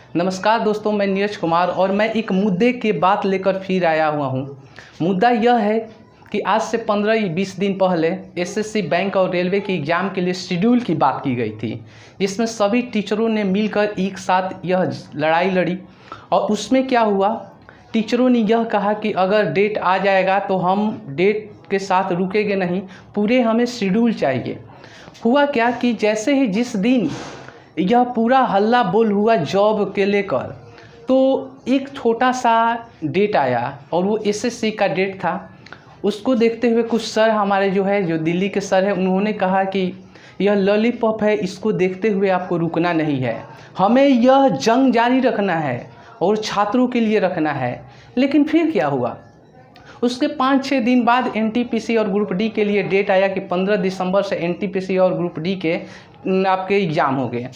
नमस्कार दोस्तों, मैं नीरज कुमार और मैं एक मुद्दे के बात लेकर फिर आया हुआ हूँ। मुद्दा यह है कि आज से 15-20 दिन पहले एसएससी बैंक और रेलवे के एग्ज़ाम के लिए शेड्यूल की बात की गई थी, जिसमें सभी टीचरों ने मिलकर एक साथ यह लड़ाई लड़ी। और उसमें क्या हुआ, टीचरों ने यह कहा कि अगर डेट आ जाएगा तो हम डेट के साथ रुकेंगे नहीं, पूरे हमें शेड्यूल चाहिए। हुआ क्या कि जैसे ही जिस दिन यह पूरा हल्ला बोल हुआ जॉब के लेकर, तो एक छोटा सा डेट आया और वो एसएससी का डेट था। उसको देखते हुए कुछ सर हमारे जो दिल्ली के सर हैं, उन्होंने कहा कि यह लॉलीपॉप है, इसको देखते हुए आपको रुकना नहीं है, हमें यह जंग जारी रखना है और छात्रों के लिए रखना है। लेकिन फिर क्या हुआ, उसके 5-6 दिन बाद एनटीपीसी और ग्रुप डी के लिए डेट आया कि 15 दिसंबर से एनटीपीसी और ग्रुप डी के आपके एग्ज़ाम हो गए।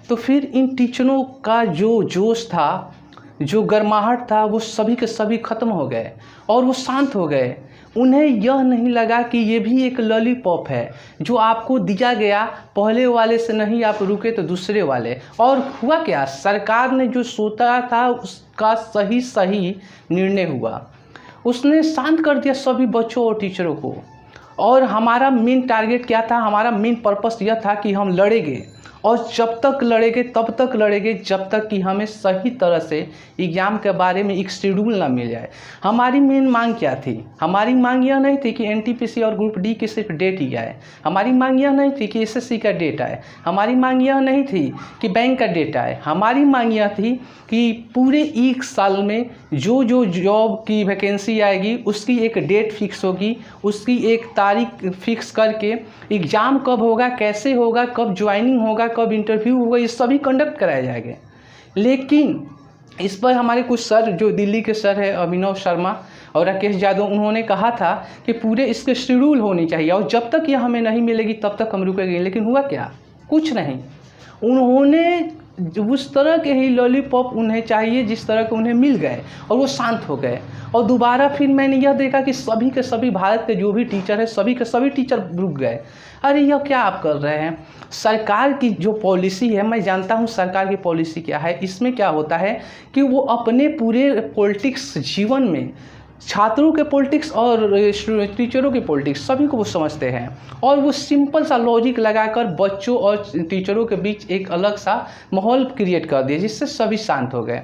तो फिर इन टीचरों का जो जोश था, जो गर्माहट था, वो सभी के सभी ख़त्म हो गए और वो शांत हो गए। उन्हें यह नहीं लगा कि ये भी एक लॉलीपॉप है जो आपको दिया गया, पहले वाले से नहीं आप रुके तो दूसरे वाले। और हुआ क्या, सरकार ने जो सोचा था उसका सही निर्णय हुआ, उसने शांत कर दिया सभी बच्चों और टीचरों को। और हमारा मेन टारगेट क्या था, हमारा मेन पर्पस यह था कि हम लड़ेंगे और जब तक लड़ेंगे तब तक लड़ेंगे जब तक कि हमें सही तरह से एग्ज़ाम के बारे में एक शेड्यूल ना मिल जाए। हमारी मेन मांग क्या थी, हमारी मांग यह नहीं थी कि एनटीपीसी और ग्रुप डी की सिर्फ डेट ही आए, हमारी मांग यह नहीं थी कि एसएससी का डेट आए, हमारी मांग यह नहीं थी कि बैंक का डेट आए। हमारी मांग यह थी कि पूरे एक साल में जो जॉब की वैकेंसी आएगी उसकी एक डेट फिक्स होगी, उसकी एक तारीख फिक्स करके एग्ज़ाम कब होगा, कैसे होगा, कब ज्वाइनिंग होगा, कब इंटरव्यू होगा, ये सभी कंडक्ट कराए जाएंगे। लेकिन इस पर हमारे कुछ सर, जो दिल्ली के सर है अभिनव शर्मा और राकेश यादव, उन्होंने कहा था कि पूरे इसके शेड्यूल होनी चाहिए और जब तक यह हमें नहीं मिलेगी तब तक हम रुकेंगे। लेकिन हुआ क्या, कुछ नहीं। उन्होंने उस तरह के ही लॉलीपॉप उन्हें चाहिए जिस तरह के उन्हें मिल गए और वो शांत हो गए। और दोबारा फिर मैंने यह देखा कि सभी के सभी भारत के जो भी टीचर है, सभी के सभी टीचर रुक गए। अरे यह क्या आप कर रहे हैं। सरकार की जो पॉलिसी है, मैं जानता हूँ सरकार की पॉलिसी क्या है। इसमें क्या होता है कि वो अपने पूरे पॉलिटिक्स जीवन में छात्रों के पॉलिटिक्स और टीचरों की पॉलिटिक्स सभी को वो समझते हैं और वो सिंपल सा लॉजिक लगाकर बच्चों और टीचरों के बीच एक अलग सा माहौल क्रिएट कर दिया, जिससे सभी शांत हो गए।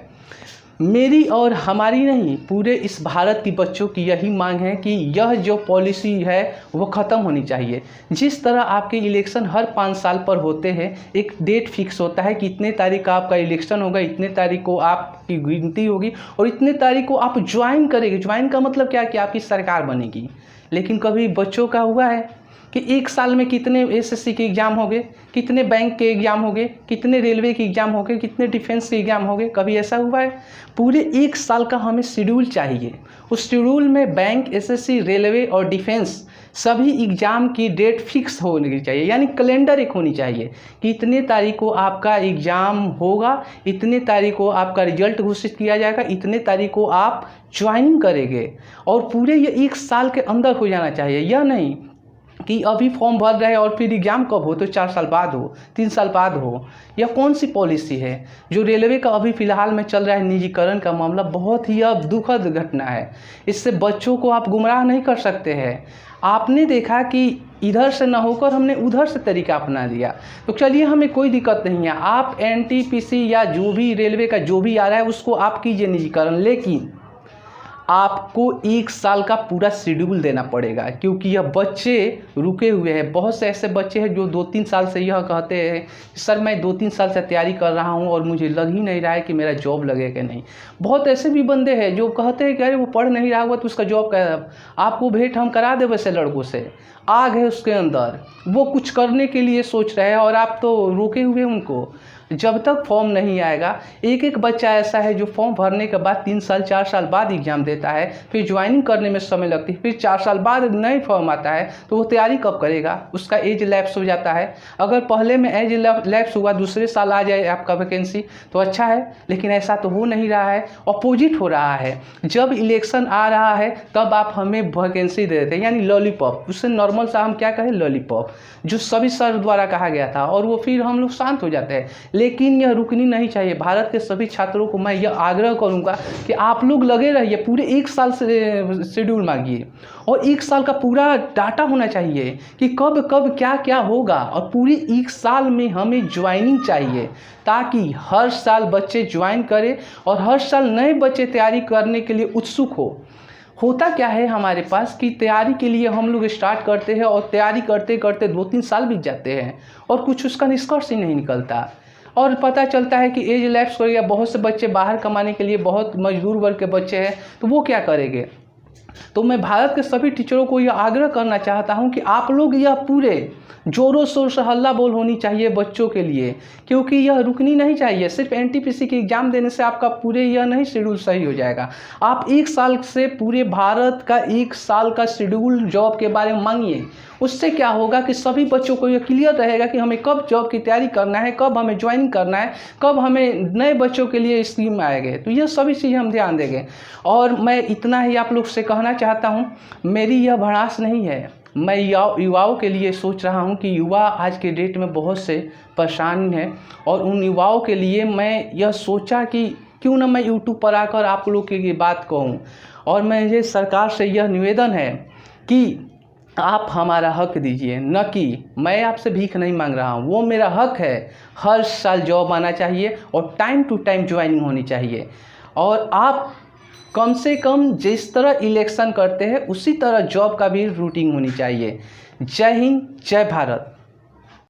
मेरी और हमारी नहीं, पूरे इस भारत की बच्चों की यही मांग है कि यह जो पॉलिसी है वो ख़त्म होनी चाहिए। जिस तरह आपके इलेक्शन हर 5 साल पर होते हैं, एक डेट फिक्स होता है कि इतने तारीख का आपका इलेक्शन होगा, इतने तारीख को आपकी गिनती होगी और इतने तारीख को आप ज्वाइन करेंगे। ज्वाइन का मतलब क्या है कि आपकी सरकार बनेगी। लेकिन कभी बच्चों का हुआ है कि एक साल में कितने एसएससी के एग्ज़ाम हो गए, कितने बैंक के एग्ज़ाम हो गए, कितने रेलवे के एग्ज़ाम हो गए, कितने डिफेंस के एग्ज़ाम हो गए, कभी ऐसा हुआ है। पूरे एक साल का हमें शेड्यूल चाहिए। उस शेड्यूल में बैंक, एसएससी, रेलवे और डिफेंस सभी एग्ज़ाम की डेट फिक्स होनी चाहिए, यानी कैलेंडर एक होनी चाहिए कि इतने तारीख को आपका एग्ज़ाम होगा, इतने तारीख को आपका रिजल्ट घोषित किया जाएगा, इतने तारीख को आप ज्वाइनिंग करेंगे। और पूरे ये एक साल के अंदर हो जाना चाहिए। यह नहीं कि अभी फॉर्म भर रहे और फिर एग्ज़ाम कब हो, तो 4 साल बाद हो, 3 साल बाद हो। यह कौन सी पॉलिसी है। जो रेलवे का अभी फ़िलहाल में चल रहा है निजीकरण का मामला, बहुत ही अब दुखद घटना है। इससे बच्चों को आप गुमराह नहीं कर सकते हैं। आपने देखा कि इधर से ना होकर हमने उधर से तरीका अपना दिया, तो चलिए हमें कोई दिक्कत नहीं है। आप एनटीपीसी या जो भी रेलवे का जो भी आ रहा है उसको आप कीजिए निजीकरण, लेकिन आपको 1 साल का पूरा शेड्यूल देना पड़ेगा, क्योंकि यह बच्चे रुके हुए हैं। बहुत से ऐसे बच्चे हैं जो 2-3 साल से यह कहते हैं सर मैं 2-3 साल से तैयारी कर रहा हूं और मुझे लग ही नहीं रहा है कि मेरा जॉब लगेगा नहीं। बहुत ऐसे भी बंदे हैं जो कहते हैं कि अरे वो पढ़ नहीं रहा हुआ तो उसका जॉब का आपको भेंट हम करा दे। वैसे लड़कों से आग है उसके अंदर, वो कुछ करने के लिए सोच रहे हैं और आप तो रोके हुए उनको। जब तक फॉर्म नहीं आएगा, एक बच्चा ऐसा है जो फॉर्म भरने के बाद 3 साल 4 साल बाद एग्ज़ाम देता है, फिर ज्वाइनिंग करने में समय लगती है, फिर 4 साल बाद नई फॉर्म आता है, तो वो तैयारी कब करेगा। उसका एज लैप्स हो जाता है। अगर पहले में एज लैप्स हुआ, दूसरे साल आ जाए आपका वैकेंसी तो अच्छा है, लेकिन ऐसा तो हो नहीं रहा है, अपोजिट हो रहा है। जब इलेक्शन आ रहा है तब आप हमें वैकेंसी दे देते हैं, यानी लॉलीपॉप। उससे नॉर्मल सा हम क्या कहें, लॉलीपॉप, जो सभी सर द्वारा कहा गया था, और वो फिर हम लोग शांत हो जाते हैं। लेकिन यह रुकनी नहीं चाहिए। भारत के सभी छात्रों को मैं यह आग्रह करूंगा कि आप लोग लगे रहिए, पूरे 1 साल से शेड्यूल मांगिए और 1 साल का पूरा डाटा होना चाहिए कि कब कब क्या क्या होगा, और पूरी 1 साल में हमें ज्वाइनिंग चाहिए ताकि हर साल बच्चे ज्वाइन करें और हर साल नए बच्चे तैयारी करने के लिए उत्सुक हो। होता क्या है हमारे पास कि तैयारी के लिए हम लोग स्टार्ट करते हैं और तैयारी करते करते 2-3 साल बीत जाते हैं और कुछ उसका निष्कर्ष ही नहीं निकलता, और पता चलता है कि एज लैप्स हो गया। बहुत से बच्चे बाहर कमाने के लिए, बहुत मजदूर वर्ग के बच्चे हैं, तो वो क्या करेंगे। तो मैं भारत के सभी टीचरों को यह आग्रह करना चाहता हूं कि आप लोग यह पूरे जोरों शोर से हल्ला बोल होनी चाहिए बच्चों के लिए, क्योंकि यह रुकनी नहीं चाहिए। सिर्फ एनटीपीसी की एग्ज़ाम देने से आपका पूरे यह नहीं शेड्यूल सही हो जाएगा। आप 1 साल से पूरे भारत का 1 साल का शेड्यूल जॉब के बारे में मांगिए। उससे क्या होगा कि सभी बच्चों को यह क्लियर रहेगा कि हमें कब जॉब की तैयारी करना है, कब हमें ज्वाइनिंग करना है, कब हमें नए बच्चों के लिए स्कीम आएंगे। तो यह सभी चीज़ें हम ध्यान देंगे। और मैं इतना ही आप लोग से कहना चाहता हूँ, मेरी यह भड़ास नहीं है, मैं युवाओं के लिए सोच रहा हूं कि युवा आज के डेट में बहुत से परेशान हैं, और उन युवाओं के लिए मैं यह सोचा कि क्यों ना मैं यूट्यूब पर आकर आप लोग की बात कहूं। और मुझे सरकार से यह निवेदन है कि आप हमारा हक दीजिए, न कि मैं आपसे भीख नहीं मांग रहा हूँ, वो मेरा हक है। हर साल जॉब आना चाहिए और टाइम टू टाइम ज्वाइनिंग होनी चाहिए। और आप कम से कम जिस तरह इलेक्शन करते हैं उसी तरह जॉब का भी रूटीन होनी चाहिए। जय हिंद, जय भारत।